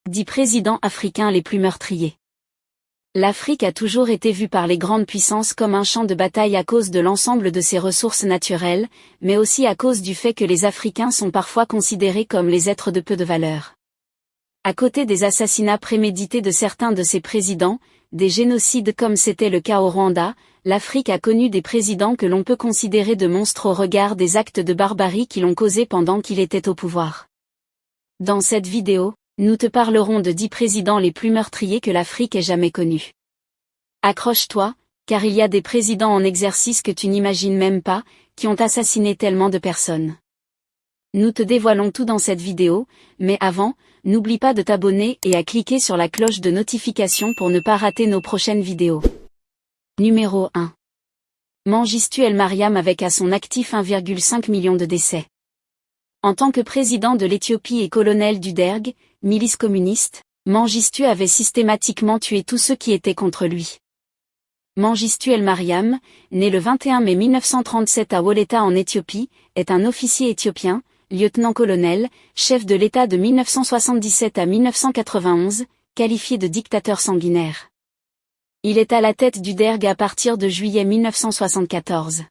10 présidents africains les plus meurtriers. L'Afrique a toujours été vue par les grandes puissances comme un champ de bataille à cause de l'ensemble de ses ressources naturelles, mais aussi à cause du fait que les Africains sont parfois considérés comme les êtres de peu de valeur. À côté des assassinats prémédités de certains de ses présidents, des génocides comme c'était le cas au Rwanda, l'Afrique a connu des présidents que l'on peut considérer de monstres au regard des actes de barbarie qu'ils ont causés pendant qu'il était au pouvoir. Dans cette vidéo, nous te parlerons de 10 présidents les plus meurtriers que l'Afrique ait jamais connus. Accroche-toi, car il y a des présidents en exercice que tu n'imagines même pas, qui ont assassiné tellement de personnes. Nous te dévoilons tout dans cette vidéo, mais avant, n'oublie pas de t'abonner et à cliquer sur la cloche de notification pour ne pas rater nos prochaines vidéos. Numéro 1. Mengistu El Mariam avec à son actif 1,5 million de décès. En tant que président de l'Éthiopie et colonel du Derg, milice communiste, Mengistu avait systématiquement tué tous ceux qui étaient contre lui. Mengistu El Mariam, né le 21 mai 1937 à Woleta en Éthiopie, est un officier éthiopien, lieutenant-colonel, chef de l'État de 1977 à 1991, qualifié de dictateur sanguinaire. Il est à la tête du Derg à partir de juillet 1974.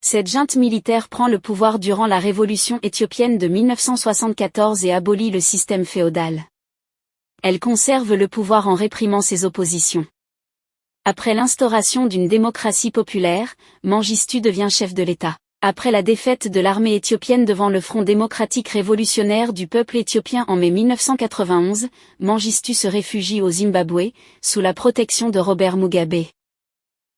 Cette junte militaire prend le pouvoir durant la révolution éthiopienne de 1974 et abolit le système féodal. Elle conserve le pouvoir en réprimant ses oppositions. Après l'instauration d'une démocratie populaire, Mengistu devient chef de l'État. Après la défaite de l'armée éthiopienne devant le Front démocratique révolutionnaire du peuple éthiopien en mai 1991, Mengistu se réfugie au Zimbabwe, sous la protection de Robert Mugabe.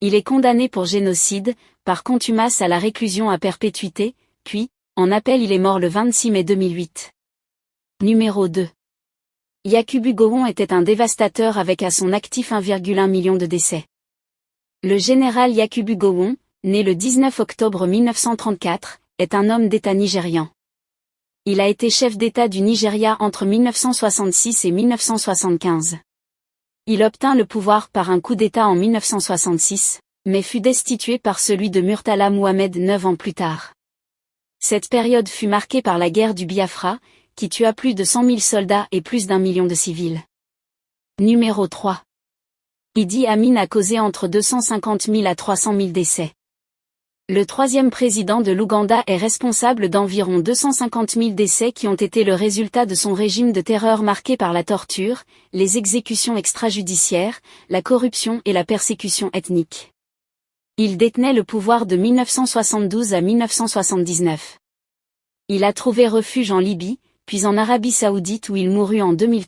Il est condamné pour génocide, par contumace à la réclusion à perpétuité, puis, en appel il est mort le 26 mai 2008. Numéro 2. Yakubu Gowon était un dévastateur avec à son actif 1,1 million de décès. Le général Yakubu Gowon, né le 19 octobre 1934, est un homme d'État nigérian. Il a été chef d'État du Nigeria entre 1966 et 1975. Il obtint le pouvoir par un coup d'État en 1966, mais fut destitué par celui de Murtala Mohamed 9 ans plus tard. Cette période fut marquée par la guerre du Biafra, qui tua plus de 100 000 soldats et plus d'1 million de civils. Numéro 3. Idi Amin a causé entre 250 000 à 300 000 décès. Le troisième président de l'Ouganda est responsable d'environ 250 000 décès qui ont été le résultat de son régime de terreur marqué par la torture, les exécutions extrajudiciaires, la corruption et la persécution ethnique. Il détenait le pouvoir de 1972 à 1979. Il a trouvé refuge en Libye, puis en Arabie Saoudite où il mourut en 2003.